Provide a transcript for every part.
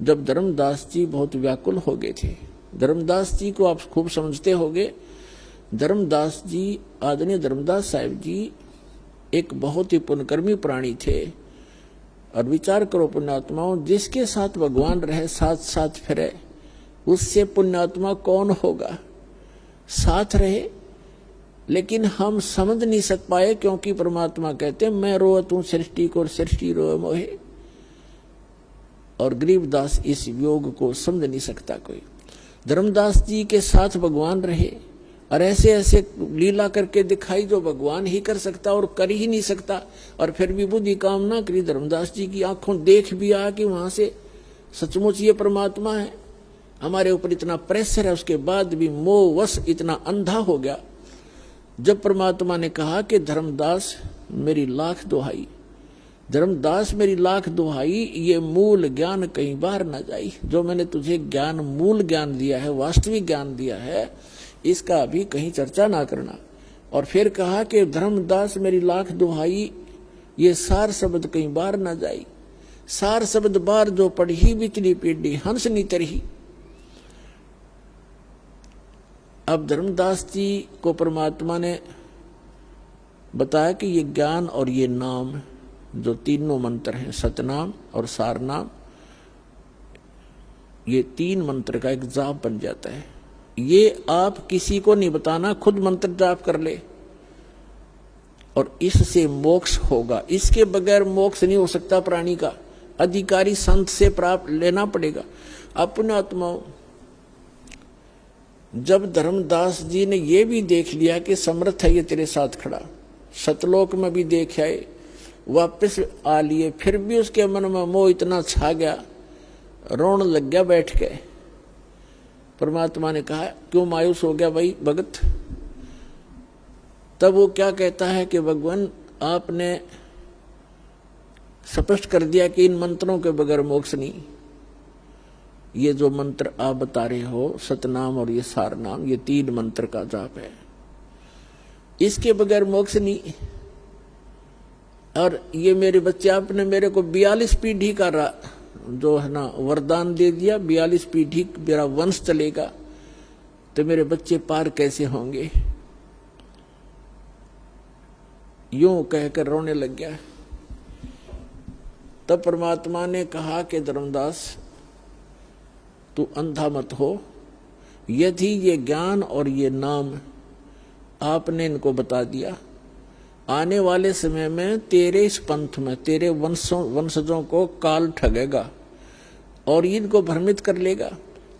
जब धर्मदास जी बहुत व्याकुल हो गए थे। धर्मदास जी को आप खूब समझते होंगे। धर्मदास जी, आदरणीय धर्मदास साहिब जी एक बहुत ही पुण्यकर्मी प्राणी थे। और विचार करो पुण्यात्माओं, जिसके साथ भगवान रहे, साथ साथ फिरे, उससे पुण्यात्मा कौन होगा। साथ रहे, लेकिन हम समझ नहीं सक पाए, क्योंकि परमात्मा कहते मैं रोअत हूं सृष्टि को, सृष्टि रोए मोहे। और गरीबदास इस योग को समझ नहीं सकता कोई। धर्मदास जी के साथ भगवान रहे और ऐसे ऐसे लीला करके दिखाई जो भगवान ही कर सकता और कर ही नहीं सकता। और फिर भी बुद्धि काम ना करी। धर्मदास जी की आंखों देख भी आ कि वहां से सचमुच ये परमात्मा है। हमारे ऊपर इतना प्रेशर है, उसके बाद भी मोहवश इतना अंधा हो गया। जब परमात्मा ने कहा कि धर्मदास मेरी लाख दुहाई, धर्मदास मेरी लाख दुहाई, ये मूल ज्ञान कई बार न जाई। जो मैंने तुझे ज्ञान, मूल ज्ञान दिया है, वास्तविक ज्ञान दिया है, इसका अभी कहीं चर्चा ना करना। और फिर कहा कि धर्मदास मेरी लाख दुहाई, ये सार शब्द कई बार न जाई। सार शब्द बार जो पढ़ी बिचली पीढ़ी हंस नी तरही। अब धर्मदास जी को परमात्मा ने बताया कि ये ज्ञान और ये नाम जो तीनों मंत्र हैं, सतनाम और सारनाम, ये तीन मंत्र का एक जाप बन जाता है। ये आप किसी को नहीं बताना, खुद मंत्र जाप कर ले और इससे मोक्ष होगा। इसके बगैर मोक्ष नहीं हो सकता प्राणी का। अधिकारी संत से प्राप्त लेना पड़ेगा। अपने आत्माओं, जब धर्मदास जी ने ये भी देख लिया कि समर्थ है ये तेरे साथ खड़ा, सतलोक में भी देख आए, वापस आ लिए, फिर भी उसके मन में मोह इतना छा गया, रोने लग गया बैठ के। परमात्मा ने कहा क्यों मायूस हो गया भाई भगत। तब वो क्या कहता है कि भगवान आपने स्पष्ट कर दिया कि इन मंत्रों के बगैर मोक्ष नहीं। ये जो मंत्र आप बता रहे हो, सतनाम और ये सारनाम, ये तीन मंत्र का जाप है, इसके बगैर मोक्ष नहीं। और ये मेरे बच्चे, आपने मेरे को 42 पीढ़ी का जो है ना वरदान दे दिया, 42 पीढ़ी मेरा वंश चलेगा, तो मेरे बच्चे पार कैसे होंगे। यूं कहकर रोने लग गया। तब परमात्मा ने कहा कि धर्मदास तू अंधा मत हो। यदि ये ज्ञान और ये नाम आपने इनको बता दिया, आने वाले समय में तेरे इस पंथ में तेरे वंशजों को काल ठगेगा और इनको भ्रमित कर लेगा।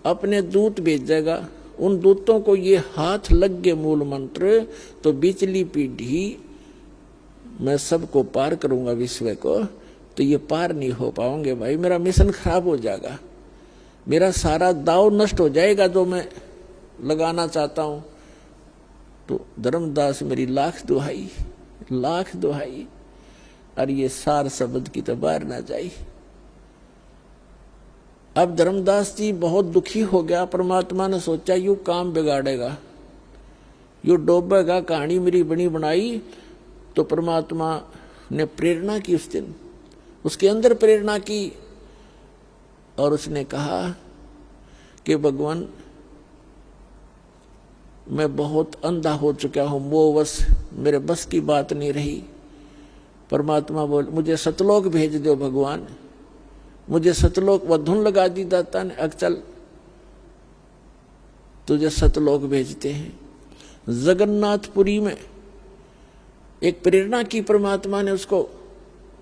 अपने दूत भेजेगा, उन दूतों को ये हाथ लग गए मूल मंत्र, तो बिचली पीढ़ी मैं सबको पार करूंगा विश्व को, तो ये पार नहीं हो पाओगे भाई। मेरा मिशन खराब हो जाएगा, मेरा सारा दाव नष्ट हो जाएगा जो मैं लगाना चाहता हूं। तो धर्मदास मेरी लाख दुहाई, लाख दुहाई, और ये सार शब्द की तो बाहर ना जाई। अब धर्मदास जी बहुत दुखी हो गया। परमात्मा ने सोचा यू काम बिगाड़ेगा, यू डोबेगा, कहानी मेरी बनी बनाई। तो परमात्मा ने प्रेरणा की उस दिन, उसके अंदर प्रेरणा की, और उसने कहा कि भगवान मैं बहुत अंधा हो चुका हूं, मोहवश मेरे बस की बात नहीं रही। परमात्मा बोल मुझे सतलोक भेज दो भगवान, मुझे सतलोक, वह धुन लगा दी दाता ने, चल तुझे सतलोक भेजते हैं। जगन्नाथपुरी में एक प्रेरणा की परमात्मा ने उसको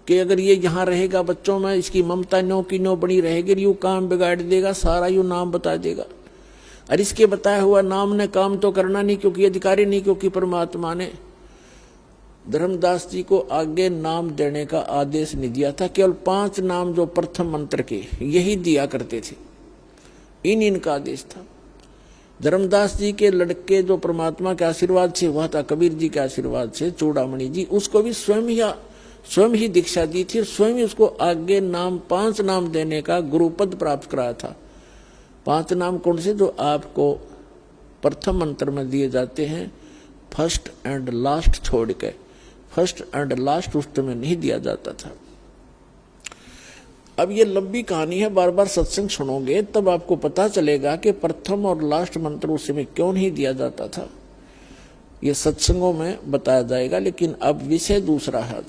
कि अगर ये यहाँ रहेगा बच्चों में, इसकी ममता नो की नो बनी रहेगी, यूं काम बिगाड़ देगा, सारा यूं नाम बता देगा। और इसके बताया हुआ नाम ने काम तो करना नहीं, क्योंकि अधिकारी नहीं, क्योंकि परमात्मा ने धर्मदास जी को आगे नाम देने का आदेश नहीं दिया था। केवल 5 नाम जो प्रथम मंत्र के यही दिया करते थे, इनका आदेश था। धर्मदास जी के लड़के जो परमात्मा के आशीर्वाद से हुआ था, कबीर जी के आशीर्वाद से, चूड़ामणि जी, उसको भी स्वयं ही दीक्षा दी थी, स्वयं ही उसको आगे नाम 5 नाम देने का गुरुपद प्राप्त कराया था। 5 नाम कौन से? जो आपको प्रथम मंत्र में दिए जाते हैं, फर्स्ट एंड लास्ट छोड़ के। फर्स्ट एंड लास्ट उस में नहीं दिया जाता था। अब ये लंबी कहानी है, बार बार सत्संग सुनोगे तब आपको पता चलेगा कि प्रथम और लास्ट मंत्र उस समय क्यों नहीं दिया जाता था। ये सत्संगों में बताया जाएगा, लेकिन अब विषय दूसरा है।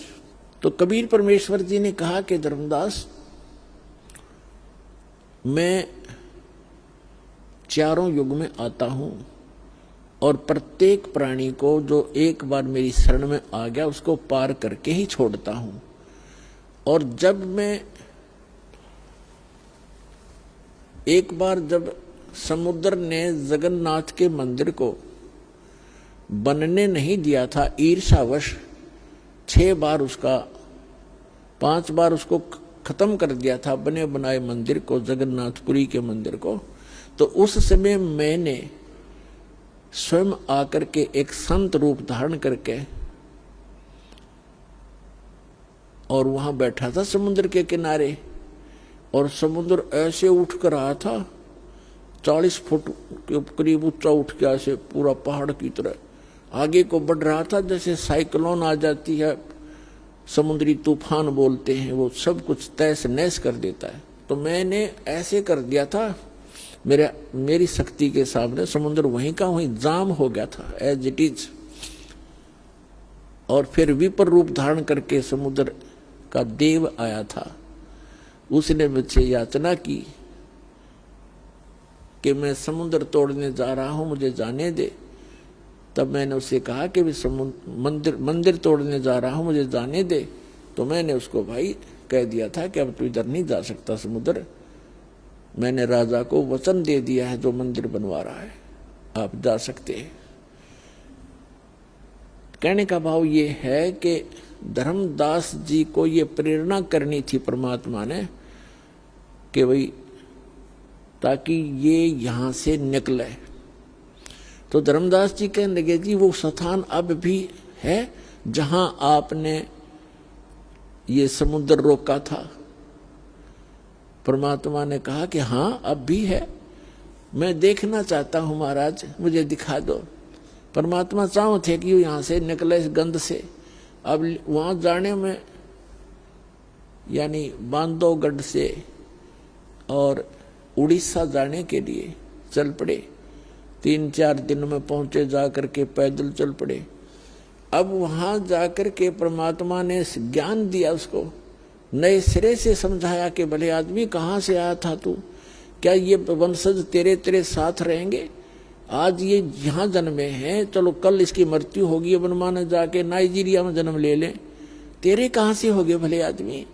तो कबीर परमेश्वर जी ने कहा कि धर्मदास, मैं चारों युग में आता हूं और प्रत्येक प्राणी को जो एक बार मेरी शरण में आ गया उसको पार करके ही छोड़ता हूं। और जब मैं एक बार जब समुद्र ने जगन्नाथ के मंदिर को बनने नहीं दिया था, ईर्ष्यावश 6 बार उसका 5 बार उसको खत्म कर दिया था, बने बनाए मंदिर को, जगन्नाथपुरी के मंदिर को, तो उस समय मैंने स्वयं आकर के एक संत रूप धारण करके और वहां बैठा था समुद्र के किनारे, और समुद्र ऐसे उठ कर रहा था, 40 फुट के करीब ऊंचा उठ के ऐसे पूरा पहाड़ की तरह आगे को बढ़ रहा था। जैसे साइक्लोन आ जाती है, समुद्री तूफान बोलते हैं, वो सब कुछ तहस नहस कर देता है। तो मैंने ऐसे कर दिया था, मेरी शक्ति के सामने समुद्र वहीं का वहीं जाम हो गया था, एज इट इज। और फिर विपर रूप धारण करके समुद्र का देव आया था, उसने मुझसे याचना की कि मैं समुद्र तोड़ने जा रहा हूं, मुझे जाने दे। तब मैंने उससे कहा कि मंदिर तोड़ने जा रहा हूं, मुझे जाने दे। तो मैंने उसको भाई कह दिया था कि अब तू इधर नहीं जा सकता समुद्र, मैंने राजा को वचन दे दिया है जो मंदिर बनवा रहा है, आप जा सकते हैं। कहने का भाव ये है कि धर्मदास जी को ये प्रेरणा करनी थी परमात्मा ने कि भाई ताकि ये यहां से निकले। तो धर्मदास जी कहने लगे, जी वो स्थान अब भी है जहां आपने ये समुद्र रोका था? परमात्मा ने कहा कि हां अब भी है, मैं देखना चाहता हूं महाराज, मुझे दिखा दो। परमात्मा चाहो थे कि यहां से निकले इस गंध से। अब वहां जाने में यानी बांधवगढ़ से और उड़ीसा जाने के लिए चल पड़े, 3-4 दिन में पहुंचे, जाकर के पैदल चल पड़े। अब वहां जाकर के परमात्मा ने ज्ञान दिया, उसको नए सिरे से समझाया कि भले आदमी कहाँ से आया था तू, क्या ये वंशज तेरे साथ रहेंगे? आज ये यहाँ जन्मे हैं, चलो कल इसकी मृत्यु होगी, बनमाने जाके नाइजीरिया में जन्म ले लें, तेरे कहाँ से हो गए भले आदमी?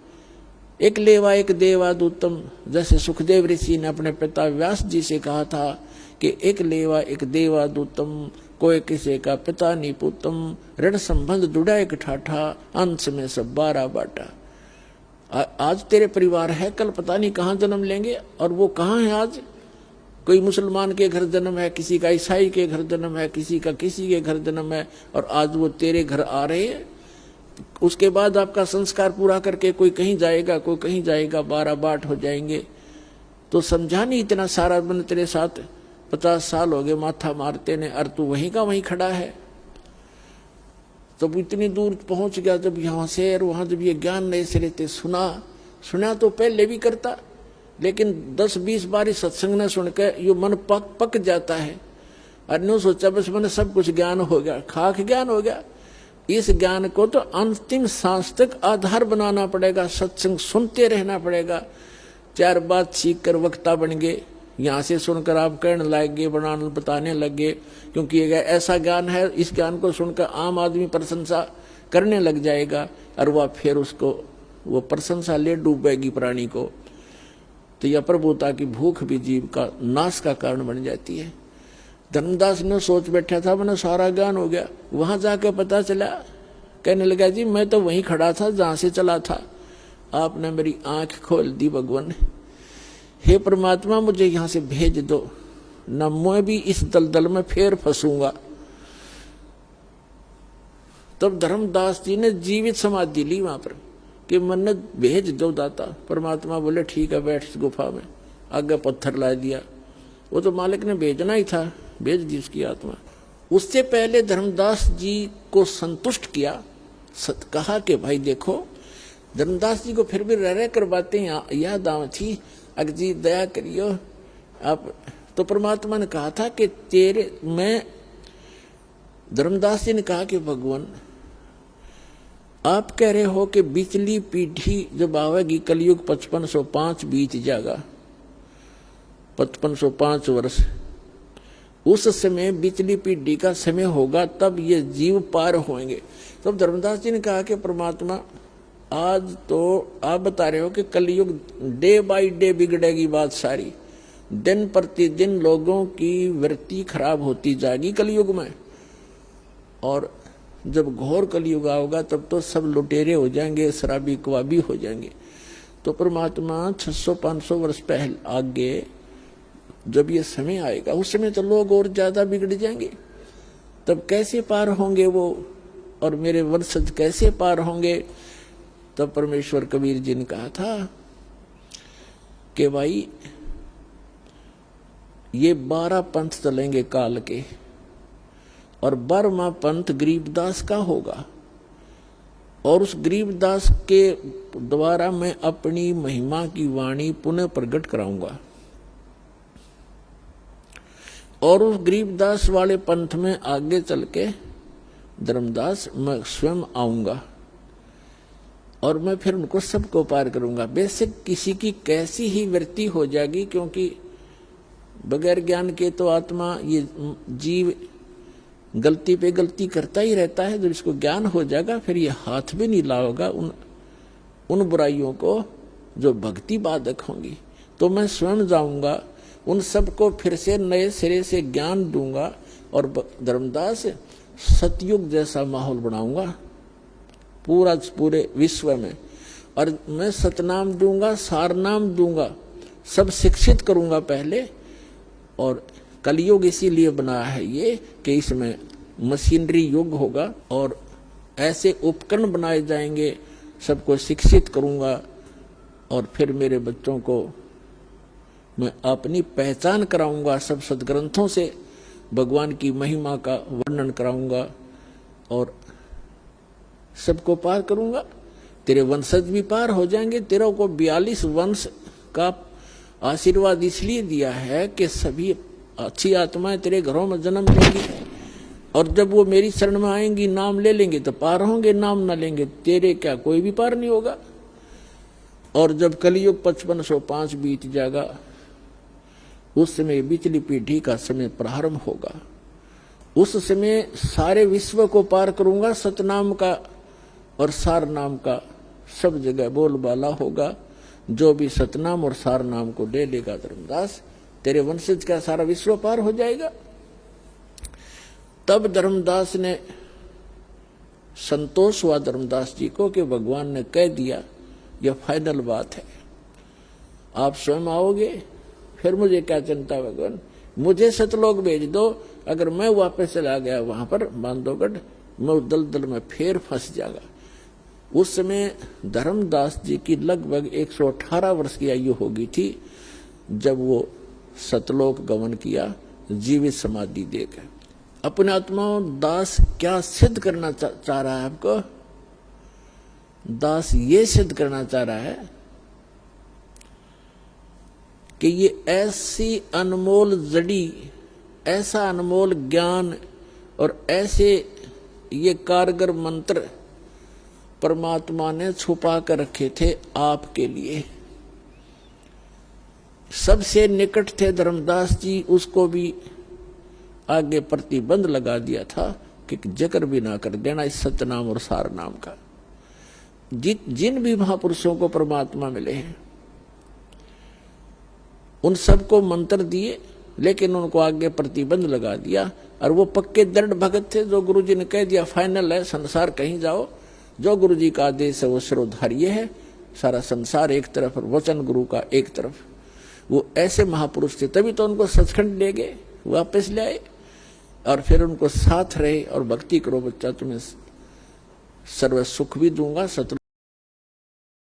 एक लेवा एक देवादूतम, जैसे सुखदेव ऋषि ने अपने पिता व्यास जी से कहा था कि एक लेवा एक देवादूतम, कोई किसी का पिता नहीं पुतम, ऋण संबंध जुड़ा एक ठाठा, अंश में सब 12 बाटा। आज तेरे परिवार है, कल पता नहीं कहाँ जन्म लेंगे। और वो कहाँ है आज? कोई मुसलमान के घर जन्म है, किसी का ईसाई के घर जन्म है, किसी का किसी के घर जन्म है, और आज वो तेरे घर आ रहे हैं। उसके बाद आपका संस्कार पूरा करके कोई कहीं जाएगा, कोई कहीं जाएगा, 12 बाट हो जाएंगे। तो समझा नहीं, इतना सारा बन तेरे साथ 50 साल हो गए माथा मारते ने, और तू वहीं का वहीं खड़ा है। तब इतनी दूर पहुंच गया जब यहाँ से, और वहां जब ये ज्ञान नए सिरे से सुना तो पहले भी करता, लेकिन 10-20 बार इस सत्संग ने सुनकर ये मन पक जाता है। और नो सोचा बस मैंने सब कुछ ज्ञान हो गया, खाक ज्ञान हो गया। इस ज्ञान को तो अंतिम सांस तक आधार बनाना पड़ेगा, सत्संग सुनते रहना पड़ेगा। 4 बात सीख कर वक्ता बन गए, यहाँ से सुनकर आप कहने लगे, बनाने बताने लगे, क्योंकि ये ऐसा ज्ञान है, इस ज्ञान को सुनकर आम आदमी प्रशंसा करने लग जाएगा, और वह फिर उसको वो प्रशंसा ले डूबेगी प्राणी को। तो यह प्रभुता की भूख भी जीव का नाश का कारण बन जाती है। धर्मदास ने सोच बैठा था मैंने सारा ज्ञान हो गया, वहां जाकर पता चला, कहने लगा जी मैं तो वहीं खड़ा था जहां से चला था, आपने मेरी आंख खोल दी भगवान। हे परमात्मा मुझे यहां से भेज दो, न मैं भी इस दलदल में फिर फंसूंगा। तब धर्मदास जी ने जीवित समाधि ली वहां पर कि मन भेज दो दाता। परमात्मा बोले ठीक है, बैठ इस गुफा में। आगे पत्थर ला दिया, वो तो मालिक ने भेजना ही था, भेज दी उसकी आत्मा। उससे पहले धर्मदास जी को संतुष्ट किया, कहा कि भाई देखो धर्मदास जी को फिर भी रह कर बातें याद आव थी, अग जी दया करियो आप। तो परमात्मा ने कहा था कि धर्मदास जी ने कहा कि भगवान आप कह रहे हो कि बिचली पीढ़ी जब आवेगी, कलयुग 5505 बीत जाएगा, 5505 वर्ष, उस समय बिचली पीढ़ी का समय होगा, तब ये जीव पार होंगे। तब धर्मदास जी ने कहा कि परमात्मा आज तो आप बता रहे हो कि कलयुग डे बाय डे बिगड़ेगी बात सारी, दिन प्रतिदिन लोगों की वृत्ति खराब होती जाएगी कलयुग में, और जब घोर कलयुग आओगा तब तो सब लुटेरे हो जाएंगे, शराबी कवाबी हो जाएंगे। तो परमात्मा 600-500 वर्ष पहले आगे जब ये समय आएगा, उस समय तो लोग और ज्यादा बिगड़ जाएंगे, तब कैसे पार होंगे वो, और मेरे वंशज कैसे पार होंगे। तब परमेश्वर कबीर जी ने कहा था कि भाई ये 12 पंथ चलेंगे काल के, और 12वां पंथ गरीबदास का होगा, और उस गरीबदास के द्वारा मैं अपनी महिमा की वाणी पुनः प्रकट कराऊंगा, और उस गरीबदास वाले पंथ में आगे चल के धर्मदास मैं स्वयं आऊंगा, और मैं फिर उनको सबको पार करूंगा। बेशक किसी की कैसी ही वृत्ति हो जाएगी, क्योंकि बगैर ज्ञान के तो आत्मा, ये जीव गलती पे गलती करता ही रहता है। जब इसको ज्ञान हो जाएगा फिर ये हाथ भी नहीं लाओगा उन बुराइयों को जो भक्ति बाधक होंगी। तो मैं स्वयं जाऊंगा, उन सबको फिर से नए सिरे से ज्ञान दूंगा, और धर्मदास सतयुग जैसा माहौल बनाऊंगा पूरे विश्व में, और मैं सतनाम दूंगा, सारनाम दूंगा, सब शिक्षित करूंगा पहले। और कलयुग इसीलिए बनाया है ये कि इसमें मशीनरी युग होगा, और ऐसे उपकरण बनाए जाएंगे, सबको शिक्षित करूंगा, और फिर मेरे बच्चों को मैं अपनी पहचान कराऊंगा, सब सदग्रंथों से भगवान की महिमा का वर्णन कराऊंगा, और सबको पार करूंगा। तेरे वंशज भी पार हो जाएंगे। तेरे को 42 वंश का आशीर्वाद इसलिए दिया है कि सभी अच्छी आत्माएं तेरे घरों में जन्म लेंगी, और जब वो मेरी शरण में आएंगी, नाम ले लेंगे तो पार होंगे, नाम ना लेंगे तेरे क्या कोई भी पार नहीं होगा। और जब कलयुग 5505 बीत जाएगा, उस समय बिचली पीढ़ी का समय प्रारंभ होगा। उस समय सारे विश्व को पार करूंगा, सतनाम का और सार नाम का सब जगह बोलबाला होगा। जो भी सतनाम और सार नाम को ले लेगा धर्मदास, तेरे वंशज का सारा विश्व पार हो जाएगा। तब धर्मदास ने संतोष हुआ धर्मदास जी को कि भगवान ने कह दिया, यह फाइनल बात है, आप स्वयं आओगे, फिर मुझे क्या चिंता भगवान, मुझे सतलोक भेज दो। अगर मैं वापस चला गया वहां पर बांधवगढ़, मैं दलदल में फिर फंस जाएगा। उस समय धर्मदास जी की लगभग 118 वर्ष की आयु हो गई थी जब वो सतलोक गमन किया जीवित समाधि देकर। अपने आत्माओं, दास क्या सिद्ध करना चाह रहा है आपको? दास ये सिद्ध करना चाह रहा है कि ये ऐसी अनमोल जड़ी, ऐसा अनमोल ज्ञान और ऐसे ये कारगर मंत्र परमात्मा ने छुपा कर रखे थे आपके लिए। सबसे निकट थे धर्मदास जी, उसको भी आगे प्रतिबंध लगा दिया था कि जिक्र भी ना कर देना इस सतनाम और सार नाम का। जिन भी महापुरुषों को परमात्मा मिले हैं उन सबको मंत्र दिए, लेकिन उनको आगे प्रतिबंध लगा दिया। और वो पक्के दृढ़ भगत थे, जो गुरु जी ने कह दिया फाइनल है, संसार कहीं जाओ, जो गुरु जी का आदेश है वो सर्वधार्य है, सारा संसार एक तरफ और वचन गुरु का एक तरफ। वो ऐसे महापुरुष थे, तभी तो उनको सचखंड ले गए, वापस ले आए और फिर उनको साथ रहे और भक्ति करो बच्चा, तुम्हें सर्व सुख भी दूंगा, सत